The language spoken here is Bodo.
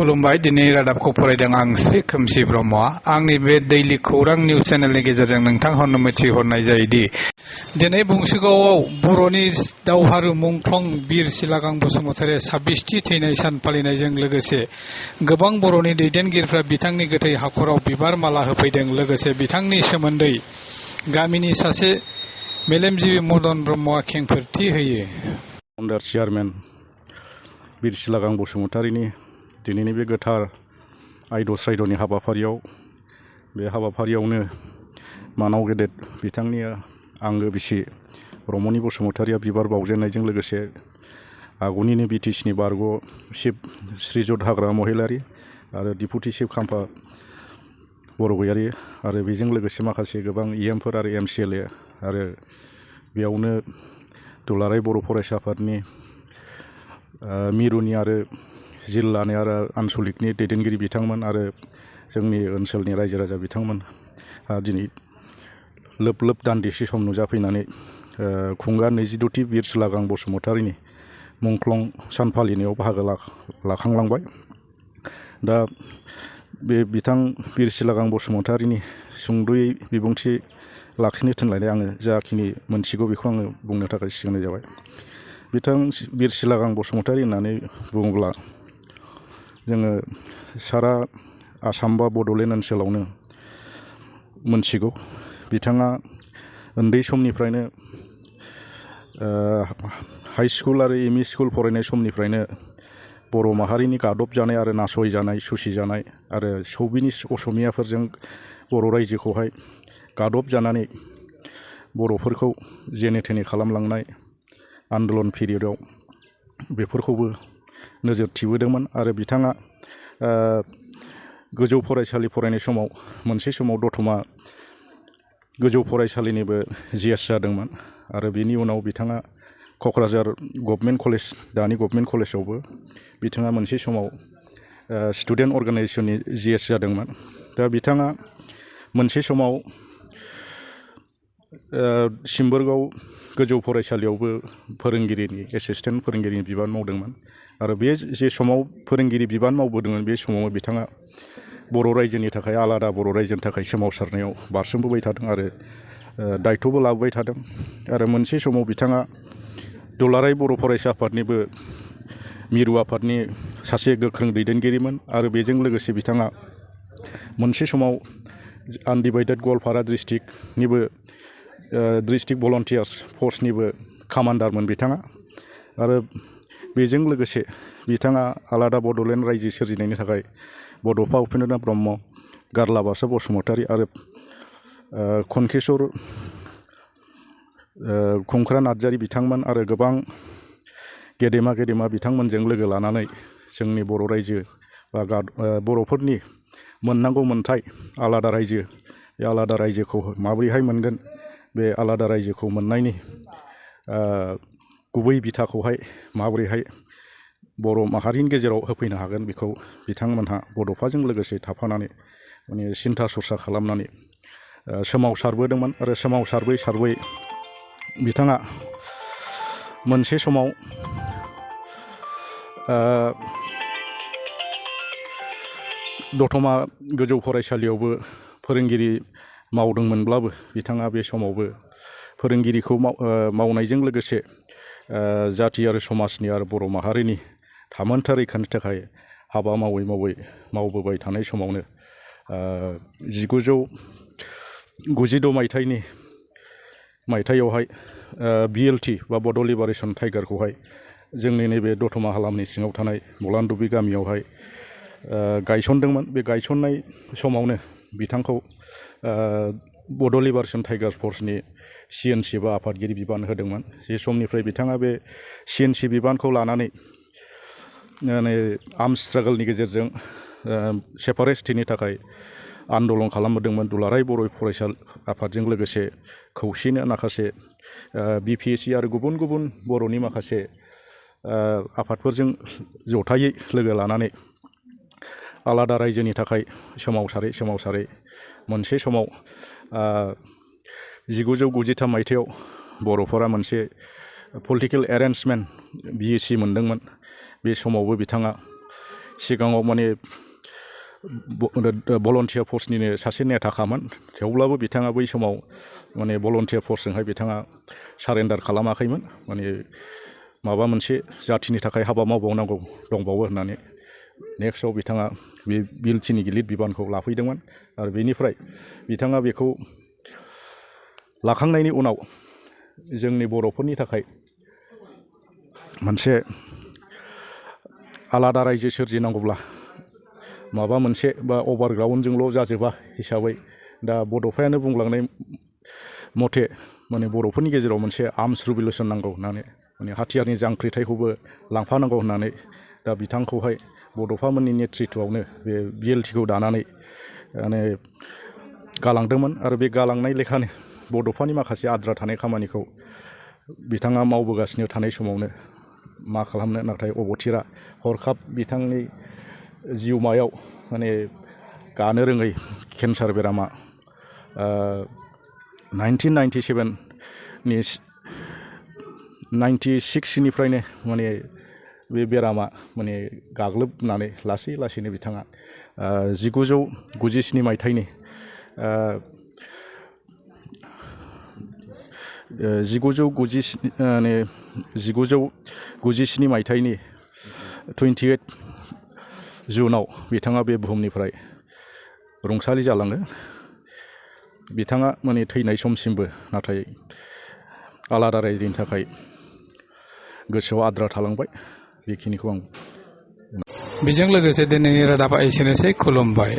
खुलुमबाय दिनै रादाबखौ फरायदों आं श्री खोमसि ब्रह्मआ आंनि बे दैलि खौरां निउज चेनेलनि गेजेरजों नोंथांमोननो मिथिहरनाय जायोदि दिनै बंसिगावआव बर'नि दावहारु मुंख्लं बीर चिलागां बसुमतारी 26थि थैनाय सान फालिनायजों लोगोसे गोबां बर'नि दैदेनगिरिफ्रा बिथांनि गोथै हाखराव बिबार माला होफैदों लोगोसे बिथांनि सोमोन्दै गामिनि सासे मेलेमजिबि मदन ब्रह्मआ खेंफोरथि होयो। फाउन्डार चेयारमेन बीर चिलागां बसुमतारीनि दिनैनि बे गोथार आयद श्रायदनि हाबाफारियावनो मानाव गेदेर बिथांनि आंगो बिसि रमनि बसुमतारीया बिबार बावजेननायजों लोगोसे आगुनिनो बिटिसिनि बारग' चिफ श्रीजुत हाग्रा महिलारि आरो डिपुटि चिफ खाम्फा बरगयारि आरो बेजों लोगोसे माखासे गोबां इएमफोर आरो एमसिएलए आरो बेयावनो दुलाराय बर' फरायसा आफादनि मिरुनि आरो जिल्लानि आरो आनसलिकनि दैदेनगिरि बिथांमोन आरो जोंनि ओनसोलनि रायजो राजा बिथांमोन दिनै लोब लोब दान्दिसे सम नुजाफैनानै खुंगा 22थि बीर चिलागां बसुमतारीनि मुंख्लं सान फालिनायाव बाहागो लाखांलांबाय। दा बे बिथां बीर चिलागां बसुमतारीनि सुंद'यै बिबुंथि लाखिनो थिनलायनाय आङो जाखिनि मोनथिगौ बेखौ आङो बुंनो थाखाय सिगांनाय जाबाय। बिथां बीर चिलागां बसुमतारी होननानै बुङोब्ला जोङो सारा आसाम बा बड'लेण्ड ओनसोलावनो मोनथिगौ। बिथाङा उन्दै समनिफ्रायनो हाई स्कुल आरो एमइ स्कुल फरायनाय समनिफ्रायनो बर' माहारिनि गादबजानाय आरो नासयजानाय सुसिजानाय आरो सौबिनिस असमियाफोरजों बर' रायजोखौहाय गादबजानानै बर'फोरखौ जेने थेने खालामलांनाय आन्दलन पिरियडआव बेफोरखौबो नोजोर थिबोदोंमोन आरो बिथाङा गोजौ फरायसालि फरायनाय समाव मोनसे समाव दतमा गोजौ फरायसालिनिबो जिएस जादोंमोन आरो बेनि उनाव बिथाङा क'क्राझार गभर्नमेन्ट कलेज दानि गभर्नमेन्ट कलेजावबो बिथाङा मोनसे समाव स्टुडेन्ट अर्गानाइजेसननि जिएस जादोंमोन। दा बिथाङा मोनसे समाव सिम्बोरगाव गोजौ फरायसालियावबो फोरोंगिरिनि एसिस्टेन्ट फोरोंगिरिनि बिबान मावदोंमोन आरो बे जे समाव फोरोंगिरि बिबान मावबोदोंमोन बे समाव बिथाङा बर' रायजोनि थाखाय आलादा बर' रायजोनि थाखाय सोमावसारनायाव बारसोमबोबाय थादों आरो दायथ'बो लाबोबाय थादों आरो मोनसे समाव बिथाङा दुलाराय बर' फरायसा आफादनिबो मिरु आफादनि सासे गोख्रों दैदेनगिरिमोन आरो बेजों लोगोसे बिथाङा मोनसे समाव आनडिभाइडेड गवालपारा डिस्ट्रिक्टनिबो डिस्ट्रिक्ट भलन्टियार्स फर्सनिबो कामान्डारमोन बिथाङा आरो बेजों लोगोसे बिथाङा आलादा बड'लेण्ड रायजो सोरजिनायनि थाखाय बड'फा उपेन्द्रनाथ ब्रह्म गारलाबासा बसुमतारी आरो खनकेसर खुंख्रा नार्जारी बिथांमोन आरो गोबां गेदेमा बिथांमोनजों लोगो लानानै जोंनि बर' रायजो बा बर'फोरनि मोननांगौ मोन्थाय आलादा रायजो बे आलादा रायजोखौ माबोरैहाय मोनगोन बे आलादा रायजोखौ मोननायनि गुबै बिथाखौहाय माबोरैहाय बर' माहारिनि गेजेराव होफैनो हागोन बेखौ बिथांमोनहा बड'फाजों लोगोसे थाफानानै माने सिन्था सरसा खालामनानै सोमावसारबोदोंमोन आरो सोमावसारबै बिथाङा मोनसे समाव दतमा गोजौ फरायसालियावबो फोरोंगिरि मावदोंमोनब्लाबो बिथाङा बे समावबो फोरोंगिरिखौ मावनायजों लोगोसे जाथि आरो समाजनि आरो बर' माहारिनि थामोनथा रैखानि थाखाय हाबा मावबोबाय थानाय समावनो 1992 मायथाइयावहाय बिएलटि बा बड' लिबारेसन टाइगारखौहाय जोंनि नैबे दतमा हालामनि सिङाव थानाय बलानदुबि गामियावहाय गायसनदोंमोन। बे गायसननाय समावनो बिथांखौ बड' लिबारेसन टाइगार फर्सनि सिएनसि बा आफादगिरि बिबान होदोंमोन। जे समनिफ्राय बिथाङा बे सिएनसि बिबानखौ लानानै आर्म स्ट्रागलनि गेजेरजों सेपारेटिस्टनि थाखाय आन्दलन खालामबोदोंमोन। दुलाराय बर' फरायसा आफादजों लोगोसे खौसेनो माखासे बिपिएससि आरो गुबुन बर'नि माखासे आफादफोरजों जथायै लोगो लानानै आलादा रायजोनि थाखाय सोमावसारै मोनसे समाव 1993 मायथाइयाव बर'फोरा मोनसे पलिटिकेल एरेन्जमेन्ट बिएसि मोनदोंमोन। बे समावबो बिथाङा सिगाङाव माने भलन्टियार फर्सनिनो सासे नेताखामोन थेवब्लाबो बिथाङा बै समाव माने भलन्टियार फर्सजोंहाय बिथाङा सारेन्डार खालामाखैमोन माने माबा मोनसे जाथिनि थाखाय हाबा मावबावनांगौ दंबावो होननानै नेक्स्टआव बिथाङा बे बिलथिनि गिलिर बिबानखौ लाफैदोंमोन आरो बेनिफ्राय बिथाङा बेखौ लाखांनायनि उनाव जोंनि बर'फोरनि थाखाय मोनसे आलादा रायजो सोरजिनांगौब्ला माबा मोनसे बा अभारग्राउन्डजोंल' जाजोबा हिसाबै दा बड'फायानो बुंलांनाय मथे माने बर'फोरनि गेजेराव मोनसे आर्मस रिभलिउसन नांगौ होननानै माने हाथियारनि जांख्रिथायखौबो लांफानांगौ होननानै दा बिथांखौहाय बड'फामोननि नेतृत्वआवनो बे बिएलटिखौ दानानै माने गालांदोंमोन आरो बे गालांनाय लेखानो बड'फानि माखासे आद्रा थानाय खामानिखौ बिथाङा मावबोगासिनो थानाय समावनो मा खालामनो नाथाय अबथिरा हरखाब बिथांनि जिउमायाव माने गानो रोङै केन्सार बेरामा 1997 96निफ्रायनो माने बे बेरामा माने गाग्लोबनानै लासै लासैनो बिथाङा 1997 मायथाइनि 1997 मायथाइनि 28 जुनाव बिथाङा बे बुहुमनिफ्राय रुंसारि जालाङो बिथाङा माने थैनाय समसिमबो नाथाय आलादा रायजोनि थाखाय गोसोआव आद्रा थालांबाय बेखिनिखौ आं बेजों लोगोसे दिनैनि रादाबा एसेनोसै खुलुमबाय।